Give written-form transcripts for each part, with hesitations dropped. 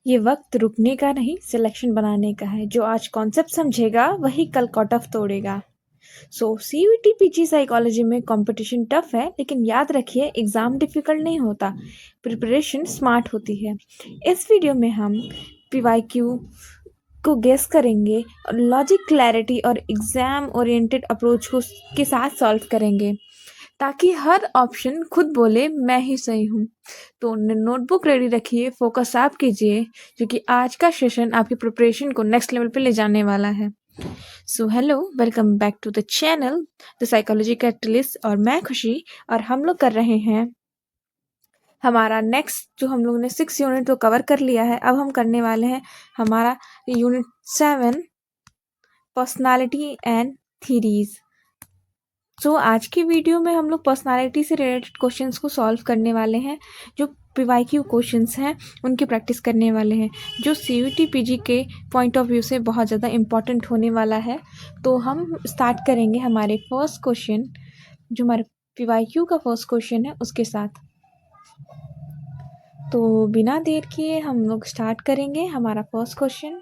ये वक्त रुकने का नहीं, सिलेक्शन बनाने का है। जो आज कॉन्सेप्ट समझेगा वही कल कट ऑफ तोड़ेगा। सो सीयूईटी पीजी साइकोलॉजी में कंपटीशन टफ है, लेकिन याद रखिए एग्जाम डिफिकल्ट नहीं होता, प्रिपरेशन स्मार्ट होती है। इस वीडियो में हम पीवाईक्यू को गेस करेंगे और लॉजिक, क्लैरिटी और एग्जाम ओरिएंटेड अप्रोच को के साथ सॉल्व करेंगे, ताकि हर ऑप्शन खुद बोले मैं ही सही हूँ। तो नोटबुक रेडी रखिए, फोकस आप कीजिए, क्योंकि आज का सेशन आपकी प्रिपरेशन को नेक्स्ट लेवल पे ले जाने वाला है। So hello, welcome back to the channel the psychology catalyst, और मैं खुशी, और हम लोग कर रहे हैं हमारा नेक्स्ट, जो हम लोगों ने 6 यूनिट तो कवर कर लिया है। अब हम करने वाले हैं हमारा यूनिट 7, पर्सनालिटी एंड थीरीज। सो आज की वीडियो में हम लोग पर्सनालिटी से रिलेटेड क्वेश्चंस को सॉल्व करने वाले हैं। जो पीवाईक्यू क्वेश्चंस हैं उनकी प्रैक्टिस करने वाले हैं, जो सीयूईटी पीजी के पॉइंट ऑफ व्यू से बहुत ज़्यादा इम्पॉर्टेंट होने वाला है। तो हम स्टार्ट करेंगे हमारे फर्स्ट क्वेश्चन, जो हमारे पीवाईक्यू का फर्स्ट क्वेश्चन है, उसके साथ। तो बिना देर किए हम लोग स्टार्ट करेंगे हमारा फर्स्ट क्वेश्चन।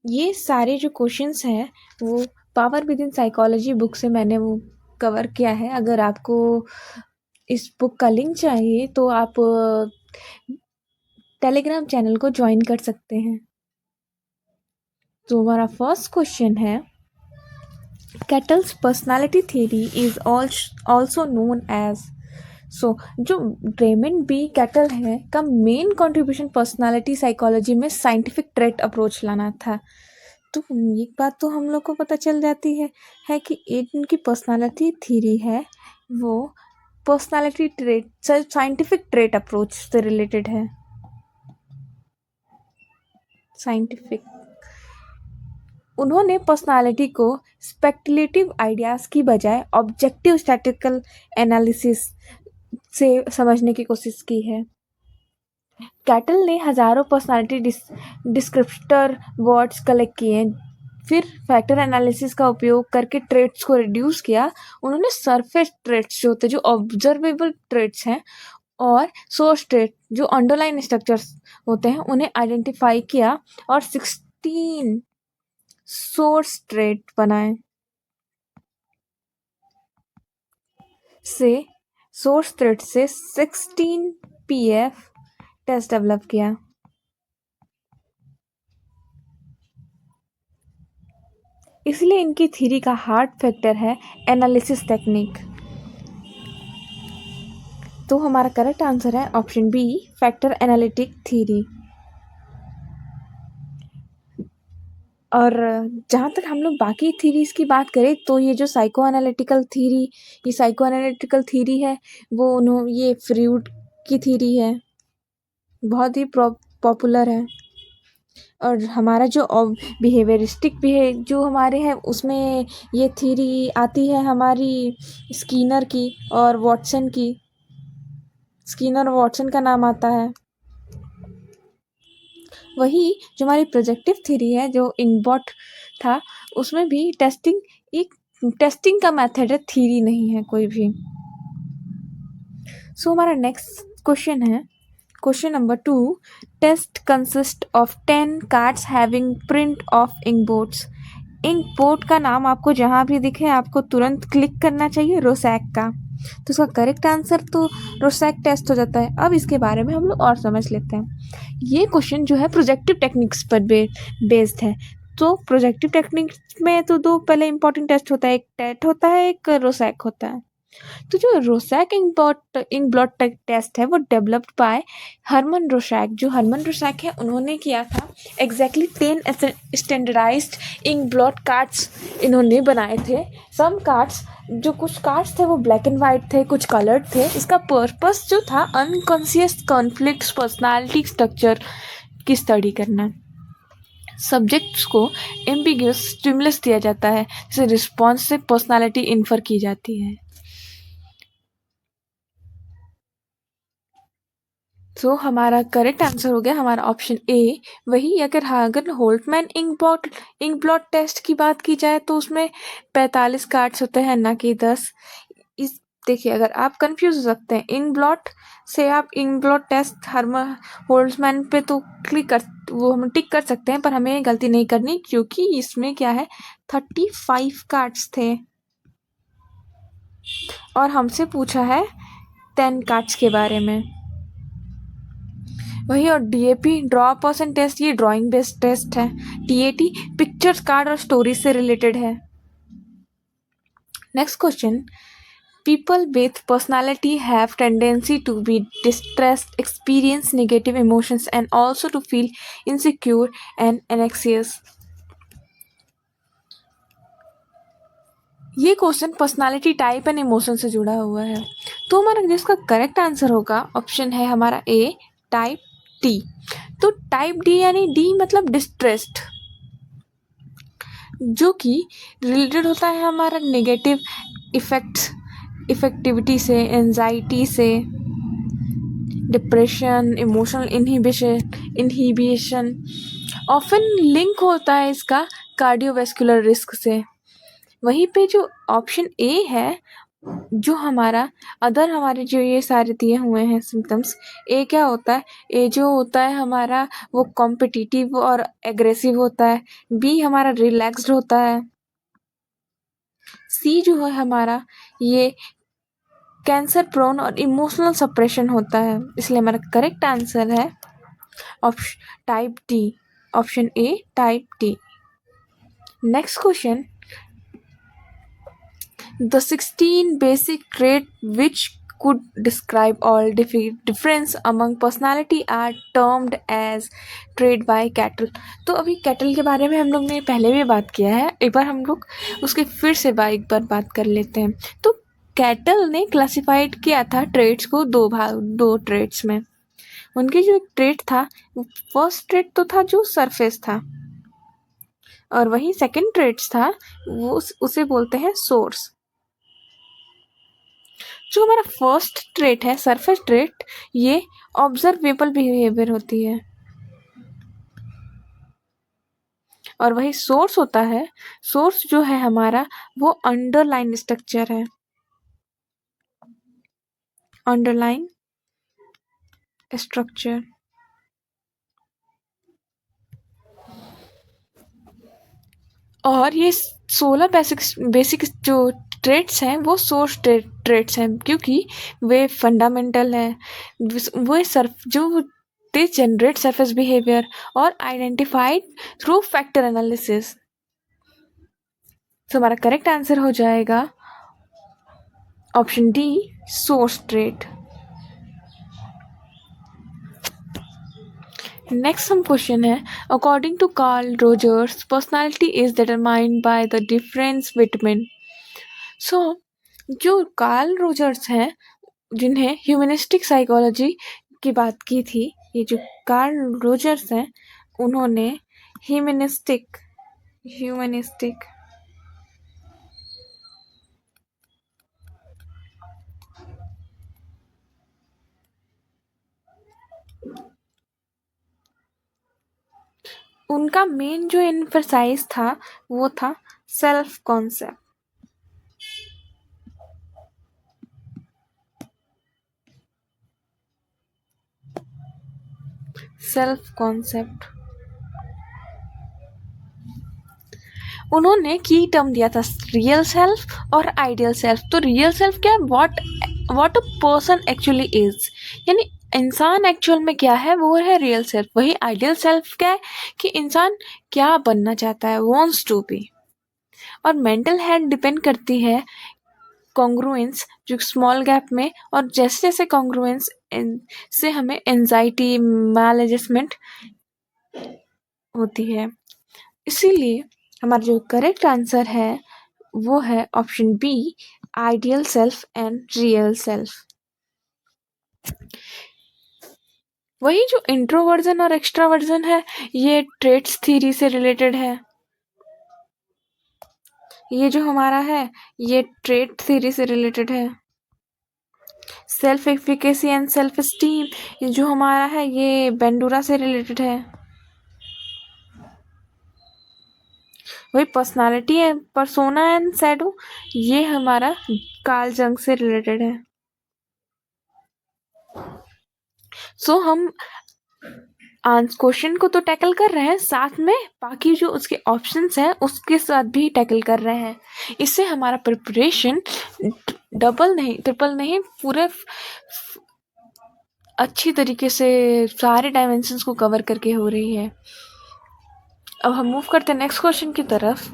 ये सारे जो क्वेश्चंस हैं वो power with in psychology book से मैंने वो कवर किया है। अगर आपको इस बुक का लिंक चाहिए तो आप टेलीग्राम चैनल को ज्वाइन कर सकते हैं। तो हमारा फर्स्ट क्वेश्चन है, Cattell's personality theory is also known as. So जो रेमंड बी कैटल है का मेन कंट्रीब्यूशन पर्सनालिटी साइकोलॉजी में साइंटिफिक ट्रेट अप्रोच लाना था। तो एक बात तो हम लोग को पता चल जाती है कि इनकी पर्सनालिटी थ्योरी है वो personality trait, scientific trait approach से रिलेटेड है। साइंटिफिक, उन्होंने पर्सनालिटी को स्पेक्युलेटिव आइडियाज की बजाय ऑब्जेक्टिव स्टैटिस्टिकल एनालिसिस से समझने की कोशिश की है। कैटल ने हजारों पर्सनालिटी डिस्क्रिप्टर वर्ड्स कलेक्ट किए, फिर फैक्टर एनालिसिस का उपयोग करके ट्रेट्स को रिड्यूस किया। उन्होंने सरफेस ट्रेट्स जो होते हैं, जो ऑब्जर्वेबल ट्रेट्स हैं, और सोर्स ट्रेट जो अंडरलाइन स्ट्रक्चर्स होते हैं, उन्हें आइडेंटिफाई किया और 16 सोर्स ट्रेट बनाए। सोर्स ट्रेट से 16 पीएफ टेस्ट डेवलप किया। इसलिए इनकी थ्योरी का हार्ड फैक्टर है एनालिसिस टेक्निक। तो हमारा करेक्ट आंसर है option B, factor analytic theory. और जहाँ तक हम लोग बाकी थ्योरीज की बात करें तो ये जो साइको एनालिटिकल थ्योरी है वो ये फ्रूड की थ्योरी है, बहुत ही पॉपुलर है। और हमारा जो बिहेवियरिस्टिक जो हमारे हैं उसमें ये थ्योरी आती है हमारी स्किनर की और वॉटसन की। स्किनर और वॉटसन का नाम आता है। वही जो हमारी प्रोजेक्टिव थ्योरी है, जो इंगबॉट था, उसमें भी टेस्टिंग का मेथड है, थ्योरी नहीं है कोई भी। सो हमारा नेक्स्ट क्वेश्चन है, question number 2, test consist of 10 cards having print of inkblots. Inkblot का नाम आपको जहाँ भी दिखे आपको तुरंत क्लिक करना चाहिए, रोसैक का। तो उसका करेक्ट आंसर तो रोसैक टेस्ट हो जाता है। अब इसके बारे में हम लोग और समझ लेते हैं। ये क्वेश्चन जो है प्रोजेक्टिव टेक्निक्स पर बेस्ड है। तो प्रोजेक्टिव टेक्निक्स में तो दो पहले इंपॉर्टेंट टेस्ट होता है, एक टेट होता है, एक रोसैक होता है। तो जो रोसैक इंकब्लॉट टेस्ट है वो डेवलप्ड बाय हरमन रोसैक। जो हरमन रोसैक है उन्होंने किया था। एग्जैक्टली 10 स्टैंडर्डाइज्ड इंकब्लॉट कार्ड्स इन्होंने बनाए थे। जो कुछ कार्ड्स थे वो ब्लैक एंड वाइट थे, कुछ कलर्ड थे। इसका पर्पस जो था अनकॉन्शियस कॉन्फ्लिक्ट्स पर्सनालिटी स्ट्रक्चर की स्टडी करना। सब्जेक्ट्स को एम्बिग्यूअस स्टिमुलस दिया जाता है, जिसे रिस्पॉन्स से पर्सनालिटी इन्फर की जाती है। तो हमारा करेक्ट आंसर हो गया हमारा ऑप्शन ए। वही अगर होल्टमैन इंकब्लॉट टेस्ट की बात की जाए तो उसमें 45 कार्ड्स होते हैं, ना कि 10। इस देखिए, अगर आप कंफ्यूज हो सकते हैं इन ब्लॉट से, आप इन ब्लॉट टेस्ट होल्ड्समैन पे तो वो हम टिक कर सकते हैं, पर हमें गलती नहीं करनी क्योंकि इसमें क्या है 35 कार्ड्स थे और हमसे पूछा है 10 कार्ड्स के बारे में। वही, और डीएपी ड्रॉ पर्सन टेस्ट ये ड्राइंग बेस्ड टेस्ट है। टीएटी पिक्चर्स, कार्ड और स्टोरीज से रिलेटेड है। Next question, people with personality have tendency to be distressed, experience negative emotions and also to feel insecure and anxious. ये question personality type and emotion से जुड़ा हुआ है, तो हमारा जिसका करेक्ट आंसर होगा ऑप्शन है हमारा ए, टाइप टी। तो टाइप डी यानी डी मतलब डिस्ट्रेस्ड, जो कि रिलेटेड होता है हमारा नेगेटिव इफेक्टिविटी से, एंजाइटी से, depression, emotional inhibition often link होता है इसका कार्डियोवैस्कुलर रिस्क से। वहीं पे जो ऑप्शन ए है, जो हमारा अदर हमारे जो ये सारे दिए हुए हैं सिम्टम्स, ए क्या होता है, ए जो होता है हमारा वो कॉम्पिटिटिव और एग्रेसिव होता है, बी हमारा रिलैक्स्ड होता है, सी जो है हमारा ये कैंसर प्रोन और इमोशनल सप्रेशन होता है। इसलिए हमारा करेक्ट आंसर है option type D, option A type D. Next question, the 16 basic traits which could describe all difference among personality are termed as trait by Cattell। तो अभी cattle के बारे में हम लोग ने पहले भी बात किया है, एक बार हम लोग उसके फिर से एक बार बात कर लेते हैं। तो कैटल ने क्लासिफाइड किया था ट्रेड्स को दो ट्रेड्स में। उनके जो एक ट्रेड था, फर्स्ट ट्रेड तो था जो सरफेस था, और वही सेकंड ट्रेड्स था वो उसे बोलते हैं सोर्स। जो हमारा फर्स्ट ट्रेट है सरफेस ट्रेट, ये ऑब्जर्वेबल बिहेवियर होती है, और वही सोर्स होता है, सोर्स जो है हमारा वो अंडरलाइन स्ट्रक्चर है, अंडरलाइन स्ट्रक्चर। और ये 16 बेसिक जो ट्रेट्स हैं वो सोर्स ट्रेट्स हैं, क्योंकि वे फंडामेंटल हैं, वो जो दे जनरेट सरफेस बिहेवियर और आइडेंटिफाइड थ्रू फैक्टर एनालिसिस। तो हमारा करेक्ट आंसर हो जाएगा option D, source trait. Next हम क्वेश्चन है, according to Carl Rogers personality is determined by the difference between. So जो कार्ल रोजर्स हैं, जिन्हें ह्यूमनिस्टिक साइकोलॉजी की बात की थी, ये जो कार्ल रोजर्स हैं उन्होंने ह्यूमनिस्टिक उनका मेन जो एम्फसाइज था वो था सेल्फ कॉन्सेप्ट। उन्होंने की टर्म दिया था रियल सेल्फ और आइडियल सेल्फ। तो रियल सेल्फ क्या है, what a person actually is, यानी इंसान एक्चुअल में क्या है वो है रियल सेल्फ। वही आइडियल सेल्फ क्या है कि इंसान क्या बनना चाहता है, वॉन्ट्स टू बी। और मेंटल हेल्थ डिपेंड करती है कॉन्ग्रुएंस जो स्मॉल गैप में, और जैसे जैसे कॉन्ग्रुएंस से हमें एंजाइटी मैल एडजस्टमेंट होती है। इसीलिए हमारा जो करेक्ट आंसर है वो है option B, ideal self and real self. वही जो इंट्रोवर्जन और एक्सट्रावर्जन है, ये ट्रेट्स थ्योरी से रिलेटेड है। ये जो हमारा है ये ट्रेट थ्योरी से रिलेटेड है। Self efficacy and self esteem, ये जो हमारा है ये बेंडूरा से रिलेटेड है। वही पर्सनालिटी है, पर्सोना एंड शैडो, ये हमारा कार्ल जंग से रिलेटेड है। सो हम क्वेश्चन को तो टैकल कर रहे हैं, साथ में बाकी जो उसके ऑप्शंस हैं उसके साथ भी टैकल कर रहे हैं। इससे हमारा प्रिपरेशन डबल नहीं, ट्रिपल नहीं, पूरे अच्छी तरीके से सारे डायमेंशंस को कवर करके हो रही है। अब हम मूव करते हैं नेक्स्ट क्वेश्चन की तरफ।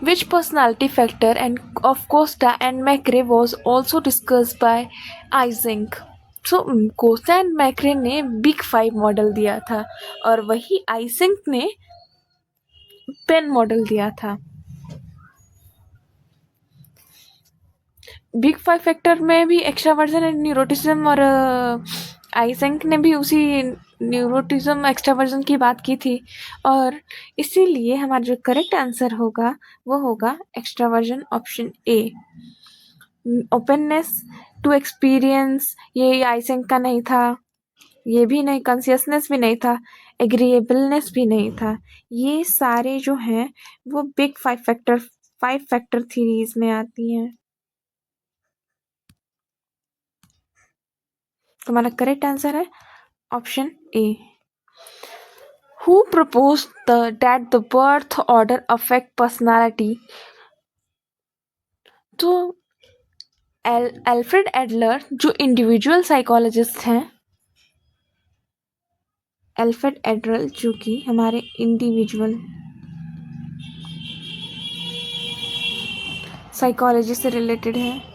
Which personality factor and of Costa and McCrae was also discussed by Eysenck. So Costa and McCrae ने बिग 5 मॉडल दिया था और वही आइजेंक ने पेन मॉडल दिया था। बिग 5 फैक्टर में भी एक्स्ट्रावर्जन एंड न्यूरोटिज्म, और आइजेंक ने भी उसी न्यूरोटिज्म एक्स्ट्रावर्जन की बात की थी, और इसीलिए हमारा जो करेक्ट आंसर होगा वो होगा extraversion, option A. Openness to experience, ये आइजेंक का नहीं था, ये भी नहीं, कॉन्शियसनेस भी नहीं था, एग्रीएबलनेस भी नहीं था। ये सारे जो हैं वो बिग 5 फैक्टर थीरीज में आती हैं। हमारा करेक्ट आंसर है option A. Who proposed that the birth order affect personality? तो एल्फ्रेड एडलर जो इंडिविजुअल साइकोलॉजिस्ट हैं, एल्फ्रेड एडलर जो कि हमारे इंडिविजुअल साइकोलॉजी से रिलेटेड है,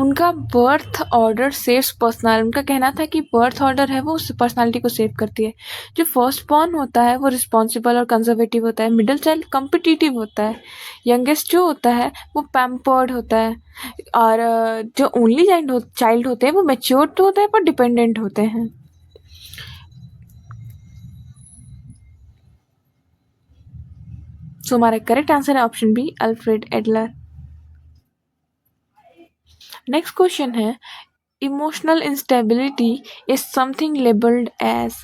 उनका बर्थ ऑर्डर सेव्स पर्सनालिटी। उनका कहना था कि बर्थ ऑर्डर है वो उस पर्सनालिटी को सेव करती है। जो फर्स्ट बॉर्न होता है वो रिस्पॉन्सिबल और कंजर्वेटिव होता है, मिडिल चाइल्ड कॉम्पिटिटिव होता है, यंगेस्ट जो होता है वो पैम्पर्ड होता है, और जो ओनली चाइल्ड होते हैं वो मैच्योर तो होते हैं पर डिपेंडेंट होते हैं। सो हमारा करेक्ट आंसर है option B, Alfred Adler. Next question है, emotional instability is something labeled as.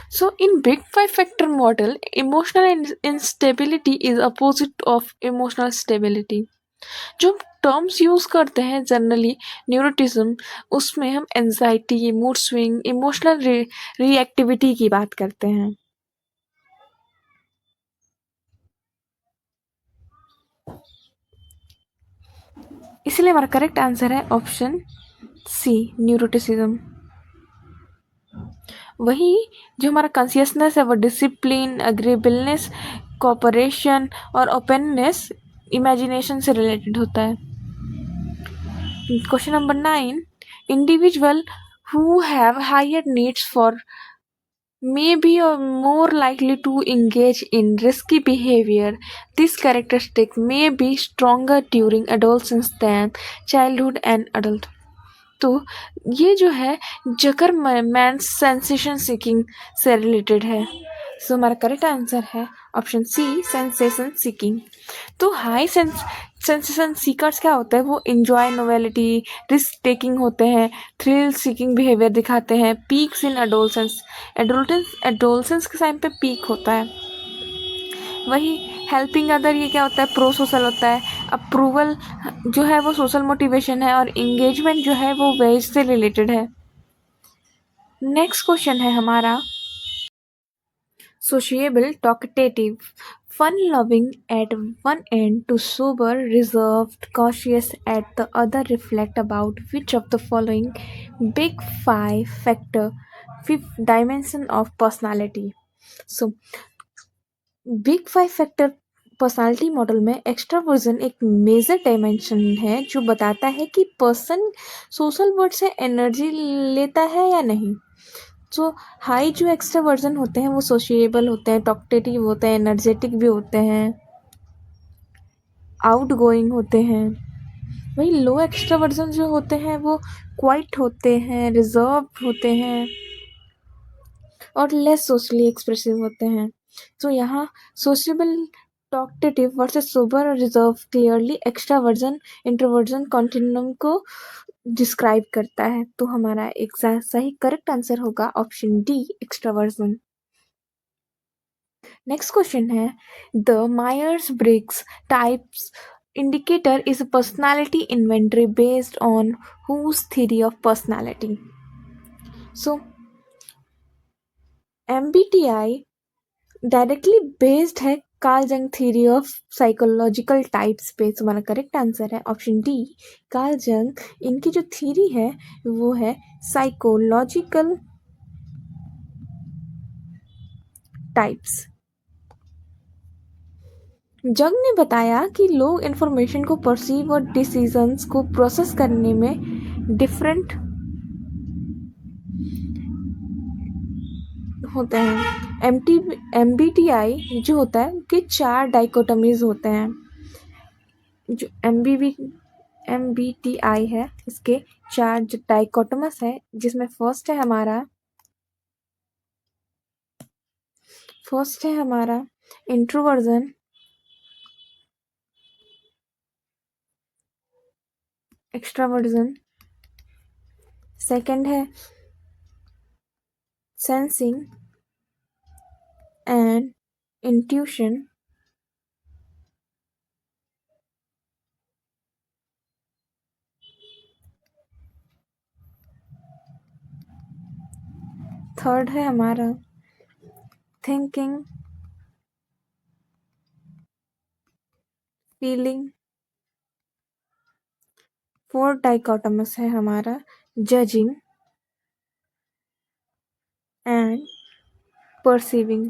So in big 5 factor model, emotional instability is opposite of emotional stability. जो टर्म्स यूज करते हैं जनरली न्यूरोटिज्म, उसमें हम anxiety, mood swing, emotional reactivity की बात करते हैं। इसलिए हमारा करेक्ट आंसर है ऑप्शन सी, न्यूरोटिसिज्म। वही जो हमारा कॉन्शियसनेस है वो डिसिप्लिन, अग्रीबलनेस, कोऑपरेशन और ओपननेस, इमेजिनेशन से रिलेटेड होता है। Question number 9, individual who have higher needs for may be more likely to engage in risky behavior. This characteristic may be stronger during adolescence than childhood and adulthood. तो ये जो है जकर man sensation seeking से related है। So हमारा correct answer है option सी, sensation seeking. तो हाई सेंसेशन सीकर्स क्या होता है, वो इंजॉय नोवेलिटी, रिस्क टेकिंग होते हैं, थ्रिल सीकिंग बिहेवियर दिखाते हैं, पीक्स इन एडोलसेंस के टाइम पे पीक होता है। वही हेल्पिंग अदर, ये क्या होता है, प्रो सोशल होता है। अप्रूवल जो है वो सोशल मोटिवेशन है, और इंगेजमेंट जो है वो वेज से रिलेटेड है। नेक्स्ट क्वेश्चन है हमारा, sociable, talkative, fun loving at one end to sober, reserved, cautious at the other, reflect about which of the following big 5 factor, fifth dimension of personality. So big 5 factor personality model में extraversion एक major dimension है जो बताता है कि person social word से energy लेता है या नहीं। तो हाई जो एक्स्ट्रावर्जन होते हैं वो सोशिएबल होते हैं, टॉकटेटिव होते हैं, एनर्जेटिक भी होते हैं, आउट गोइंग होते हैं। वही लो एक्स्ट्रावर्जन जो होते हैं वो क्वाइट होते हैं, रिजर्व होते हैं, और लेस सोशली एक्सप्रेसिव होते हैं। तो यहाँ सोशेबल, टॉकटेटिव वर्सेस सोबर और reserve clearly extraversion introversion continuum को डिस्क्राइब करता है। तो हमारा एक सही करेक्ट आंसर होगा option D, extraversion. Next question है, the Myers Briggs types indicator is a personality inventory based on whose theory of personality? So MBTI directly based है Carl Jung theory of psychological types पे। तुम्हारा correct answer है option D, Carl Jung. इनकी जो theory है वो है psychological types. जंग ने बताया कि लोग इन्फॉर्मेशन को परसीव और डिसीजंस को प्रोसेस करने में डिफरेंट होते हैं। MBTI जो होता है उनके 4 डाइकोटमीज होते हैं। जो MBTI है इसके 4 डाइकोटमस है, जिसमें फर्स्ट है हमारा इंट्रोवर्जन, एक्सट्रावर्जन। सेकंड है सेंसिंग एंड इंट्यूशन। थर्ड है हमारा थिंकिंग, फीलिंग। फोर्थ डाइकोटमस है हमारा जजिंग एंड परसीविंग।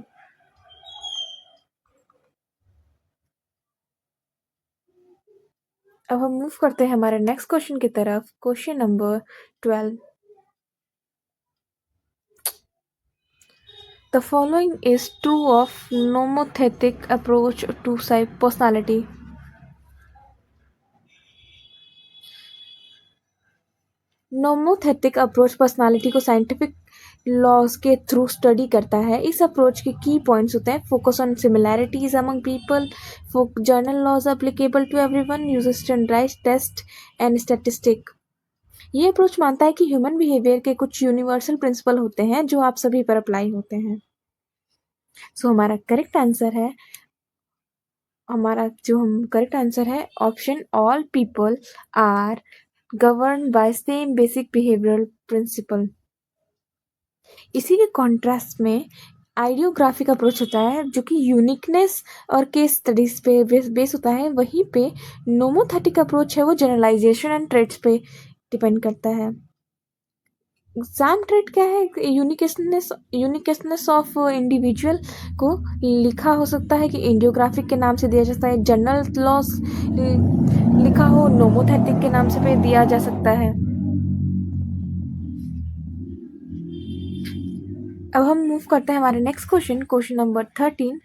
अब हम मूव करते हैं हमारे नेक्स्ट क्वेश्चन की तरफ। Question number 12। The following is true of nomothetic approach to personality. Nomothetic approach personality को साइंटिफिक लॉज के थ्रू स्टडी करता है। इस अप्रोच के की पॉइंट्स होते हैं focus on similarities among people, general laws applicable to everyone, uses standardized test and statistic. ये approach मानता है कि ह्यूमन बिहेवियर के कुछ यूनिवर्सल प्रिंसिपल होते हैं जो आप सभी पर अप्लाई होते हैं। सो हमारा करेक्ट आंसर है option all people are governed by same basic behavioral principle। इसी के कॉन्ट्रास्ट में आइडियोग्राफिक अप्रोच होता है जो कि यूनिकनेस और केस स्टडीज पे बेस होता है। वहीं पे नोमोथेटिक अप्रोच है वो जनरलाइजेशन एंड ट्रेड्स पे डिपेंड करता है। एग्जाम ट्रेड क्या है? यूनिकनेस ऑफ इंडिविजुअल को लिखा हो सकता है कि आइडियोग्राफिक के नाम से दिया जाता है, जनरल लॉस लिखा हो नोमोथेटिक के नाम से पे दिया जा सकता है। अब हम मूव करते हैं हमारे next question number 13।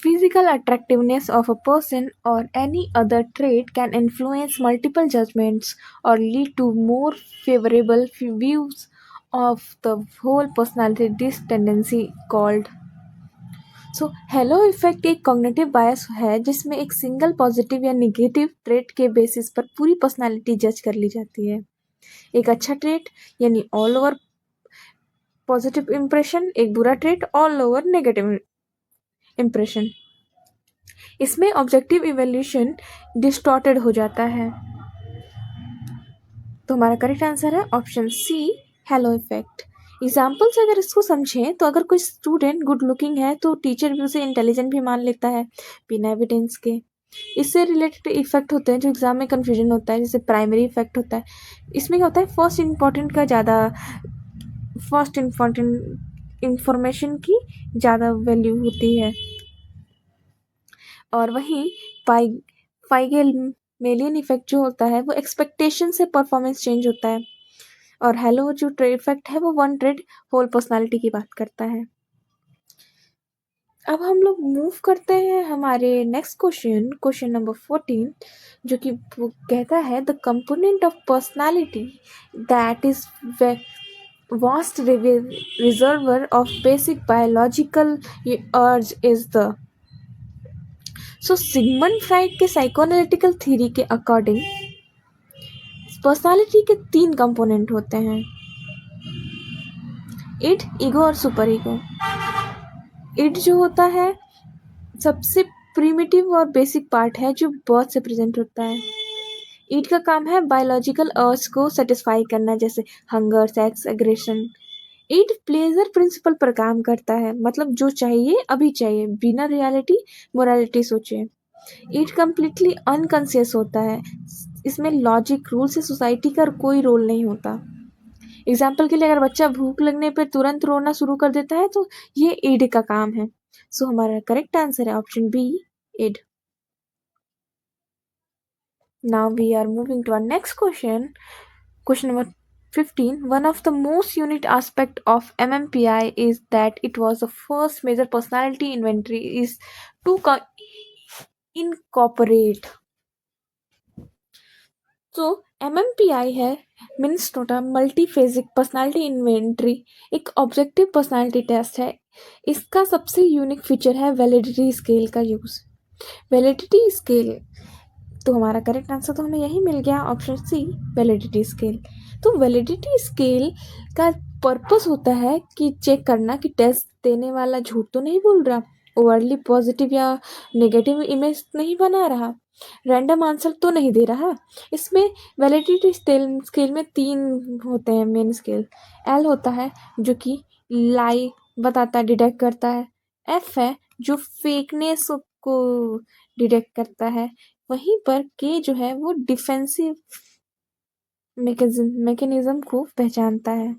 Physical attractiveness of a person or any other trait can influence multiple judgments or lead to more favorable views of the whole personality. This tendency called hello effect एक cognitive बायस है जिसमें एक single positive या negative trait के basis पर पूरी personality जज कर ली जाती है। एक अच्छा ट्रेट यानी ऑल ओवर पॉजिटिव इंप्रेशन, एक बुरा trait all over negative impression. इसमें ऑब्जेक्टिव इवैल्यूएशन डिस्टॉर्टेड हो जाता है। तो हमारा करेक्ट आंसर है option C, halo effect. Example से अगर इसको समझें तो अगर कोई स्टूडेंट गुड लुकिंग है तो टीचर भी उसे इंटेलिजेंट भी मान लेता है बिना एविडेंस के। इससे रिलेटेड इफेक्ट होते हैं जो एग्जाम में कन्फ्यूजन होता है, जैसे प्राइमरी इफेक्ट होता है। इसमें क्या होता है, फर्स्ट इंफॉर्मेशन की ज़्यादा वैल्यू होती है। और वहीं पाइगेलियन इफेक्ट जो होता है वो एक्सपेक्टेशन से परफॉर्मेंस चेंज होता है। और हेलो जो ट्रेड इफेक्ट है वो वन ट्रेड होल पर्सनालिटी की बात करता है। अब हम लोग मूव करते हैं हमारे नेक्स्ट क्वेश्चन नंबर 14, जो कि वो कहता है the component of personality that is vast reservoir of basic biological अर्ज इज द। सिगमंड फ्राइड के साइकोएनालिटिकल थ्योरी के अकॉर्डिंग पर्सनालिटी के 3 कंपोनेंट होते हैं, इट, ईगो और सुपर ईगो। इड जो होता है सबसे प्रिमिटिव और बेसिक पार्ट है जो बर्थ से प्रेजेंट होता है। ईट का काम है बायोलॉजिकल अर्ज को सेटिस्फाई करना, जैसे हंगर, सेक्स, एग्रेशन। ईट प्लेजर प्रिंसिपल पर काम करता है, मतलब जो चाहिए अभी चाहिए, बिना रियलिटी मोरालिटी सोचे। ईट कम्प्लीटली अनकॉन्शियस होता है, इसमें लॉजिक, रूल्स या सोसाइटी का कोई रोल नहीं होता। एग्जाम्पल के लिए अगर बच्चा भूख लगने पर तुरंत रोना शुरू कर देता है तो ये ईड का काम है। सो हमारा करेक्ट आंसर है option B, id. Now we are moving to our next question. Question number 15. One of the most unique aspect of MMPI is that it was the first major personality inventory is to incorporate. तो MMPI है मिनस्टोटा मल्टीफेजिक personality inventory, एक objective personality test है। इसका सबसे unique feature है validity scale का use. Validity scale, तो हमारा करेक्ट आंसर तो हमें यही मिल गया, ऑप्शन सी, वैलिडिटी स्केल। तो वैलिडिटी स्केल का पर्पस होता है कि चेक करना कि टेस्ट देने वाला झूठ तो नहीं बोल रहा, ओवरली पॉजिटिव या नेगेटिव इमेज नहीं बना रहा, रैंडम आंसर तो नहीं दे रहा। इसमें वैलिडिटी स्केल में 3 होते हैं मेन स्केल। एल होता है जो कि लाई बताता है, डिटेक्ट करता है। एफ है जो फेकनेस को डिटेक्ट करता है। वहीं पर के जो है वो डिफेंसिव मैकेनिज्म को पहचानता है,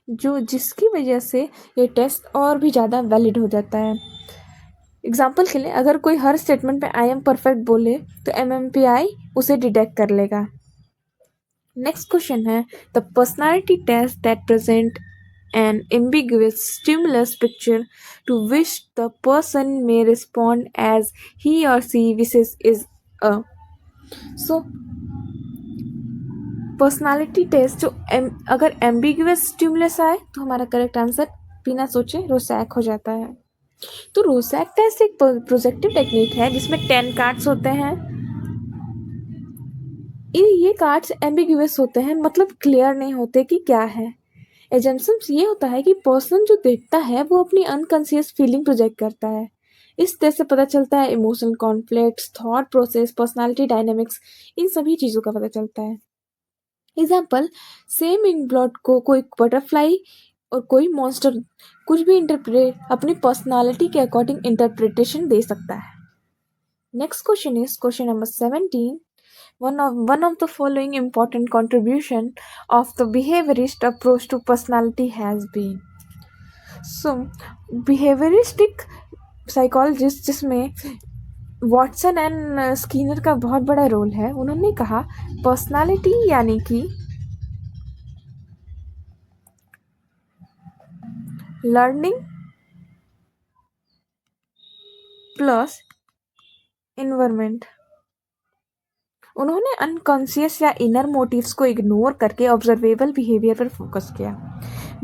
जो जिसकी वजह से ये टेस्ट और भी ज़्यादा वैलिड हो जाता है। एग्जाम्पल के लिए अगर कोई हर स्टेटमेंट पे आई एम परफेक्ट बोले तो MMPI उसे डिटेक्ट कर लेगा। नेक्स्ट क्वेश्चन है, the personality test that present an ambiguous stimulus picture to which the person may respond as he or she wishes is a। सो पर्सनालिटी टेस्ट जो अगर ambiguous stimulus आए तो हमारा करेक्ट आंसर बिना सोचे रोसैक हो जाता है। तो रोसैक टेस्ट एक प्रोजेक्टिव टेक्निक है जिसमें 10 कार्ड्स होते हैं। ये कार्ड्स एम्बिगुअस होते हैं, मतलब क्लियर नहीं होते कि क्या है। एजम्पशंस ये होता है कि पर्सन जो देखता है वो अपनी अनकॉन्शियस फीलिंग प्रोजेक्ट करता है। इस तरह से पता चलता है emotional conflicts, thought process, personality dynamics, इन सभी चीज़ों का पता चलता है। एग्जाम्पल, सेम इंक ब्लॉट को कोई बटरफ्लाई और कोई मॉन्स्टर कुछ भी इंटरप्रेट अपनी पर्सनालिटी के अकॉर्डिंग इंटरप्रिटेशन दे सकता है। Next question is question number 17. One of the following important contribution of the behaviorist approach to personality has been. So, behavioristic psychologist जिसमें वॉटसन एंड स्कीनर का बहुत बड़ा रोल है, उन्होंने कहा पर्सनालिटी यानी कि लर्निंग प्लस इन्वायरमेंट। उन्होंने अनकॉन्शियस या इनर मोटिव्स को इग्नोर करके ऑब्जर्वेबल बिहेवियर पर फोकस किया।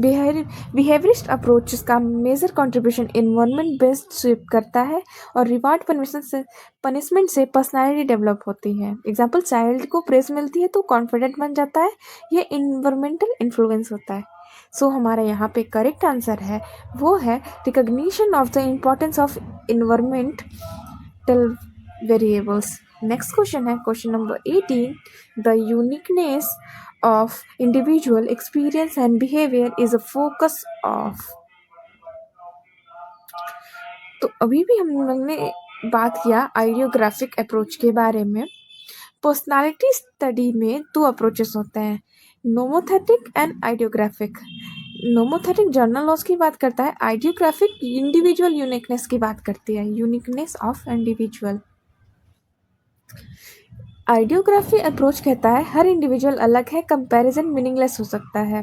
बिहेवियरिस्ट अप्रोच का मेजर कंट्रीब्यूशन इन्वायरमेंट बेस्ड स्विप करता है और रिवार्ड पनिशमेंट से पर्सनालिटी डेवलप होती है। एग्जाम्पल, चाइल्ड को प्रेज मिलती है तो कॉन्फिडेंट बन जाता है, ये इन्वायरमेंटल इन्फ्लुएंस होता है। सो हमारा यहाँ पे करेक्ट आंसर है वो है recognition of the importance of environmental variables. Next question है question number 18. The uniqueness of individual experience and behavior is a focus of। तो अभी भी हम लोग ने बात किया आइडियोग्राफिक अप्रोच के बारे में। पर्सनालिटी स्टडी में 2 अप्रोचेस होते हैं, nomothetic and idiographic. Nomothetic general laws की बात करता है, आइडियोग्राफिक इंडिविजुअल यूनिकनेस की बात करती है, यूनिकनेस ऑफ इंडिविजुअल। आइडियोग्राफी अप्रोच कहता है हर इंडिविजुअल अलग है, कंपैरिजन मीनिंगलेस हो सकता है।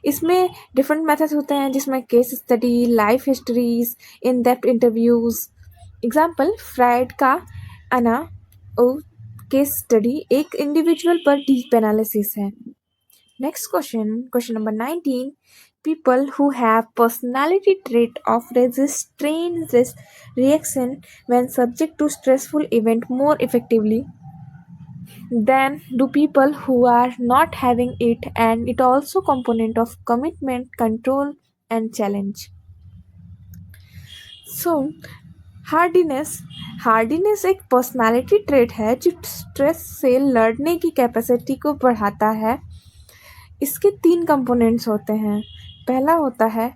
इसमें डिफरेंट मेथड्स होते हैं जिसमें case study, life histories, in depth interviews. Example, fried का अना केस स्टडी एक इंडिविजुअल पर डीप एनालिसिस है। Next question number 19. People who have personality trait of restrained reaction when subject to stressful event more effectively than do people who are not having it, and it also component of commitment, control and challenge। So hardiness एक personality trait है जो stress से लड़ने की capacity को बढ़ाता है। इसके 3 कंपोनेंट्स होते हैं। पहला होता है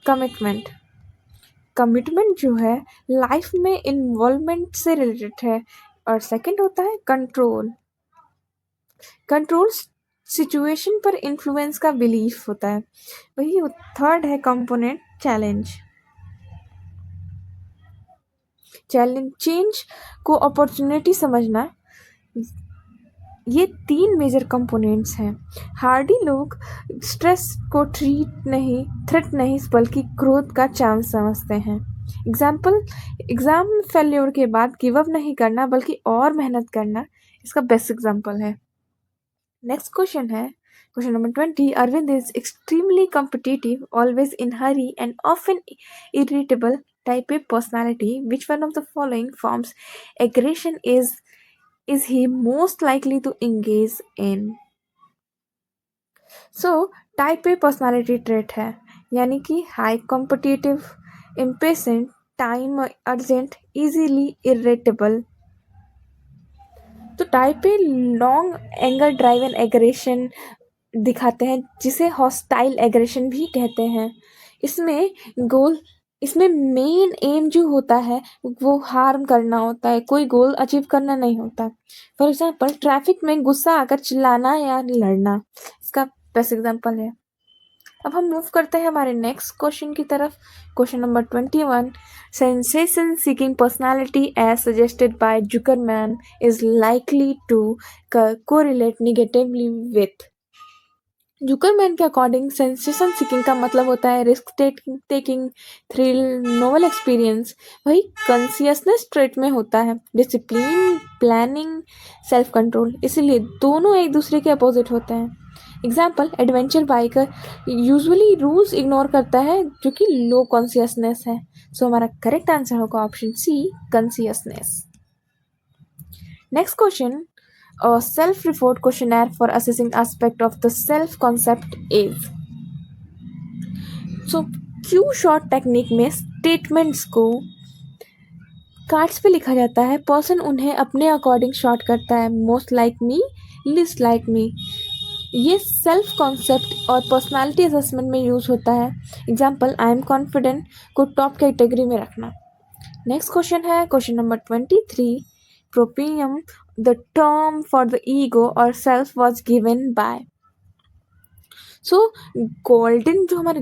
कमिटमेंट। कमिटमेंट जो है लाइफ में इन्वॉल्वमेंट से रिलेटेड है। और सेकंड होता है कंट्रोल। कंट्रोल सिचुएशन पर इन्फ्लुएंस का बिलीफ होता है। वही थर्ड है कंपोनेंट चैलेंज। चेंज को अपॉर्चुनिटी समझना। ये 3 मेजर कंपोनेंट्स हैं। हार्डी लोग स्ट्रेस को थ्रेट नहीं बल्कि ग्रोथ का चांस समझते हैं। एग्जाम फेल्योर के बाद गिव अप नहीं करना बल्कि और मेहनत करना इसका बेस्ट एग्जाम्पल है। नेक्स्ट क्वेश्चन है question number 20। Arvind is extremely competitive, always in hurry and often irritable. Type A personality. Which one of the following forms aggression is he most likely to engage in? So type A personality trait है, यानी कि high competitive, impatient, time urgent, easily irritable. तो type A long anger driven aggression दिखाते हैं, जिसे hostile aggression भी कहते हैं। इसमें मेन एम जो होता है वो हार्म करना होता है, कोई गोल अचीव करना नहीं होता। फॉर एग्जाम्पल ट्रैफिक में गुस्सा आकर चिल्लाना या लड़ना इसका बेस्ट एग्जाम्पल है। अब हम मूव करते हैं हमारे नेक्स्ट क्वेश्चन की तरफ। Question number 21। Sensation seeking personality as suggested by Zuckerman is likely to correlate negatively with. Zuckerman के अकॉर्डिंग सेंसेशन सीकिंग का मतलब होता है risk taking, thrill, novel experience. वही कॉन्शियसनेस ट्रेट में होता है डिसिप्लिन, प्लानिंग, सेल्फ कंट्रोल। इसीलिए दोनों एक दूसरे के अपोजिट होते हैं। Example adventure biker usually rules ignore करता है जो कि लो कॉन्शियसनेस है। सो हमारा करेक्ट आंसर होगा option C, consciousness. Next question, a self-report questionnaire for assessing aspect of the self-concept is. So Q short technique में स्टेटमेंट्स को cards पे लिखा जाता है। पर्सन उन्हें अपने अकॉर्डिंग शॉर्ट करता है, most like me, list like me. ये सेल्फ कॉन्सेप्ट और पर्सनालिटी असेसमेंट में यूज होता है। एग्जाम्पल आई एम कॉन्फिडेंट को टॉप कैटेगरी में रखना। नेक्स्ट क्वेश्चन है question number 23। प्रोपियम, the term for the ego or self was given by. So golden जो हमारे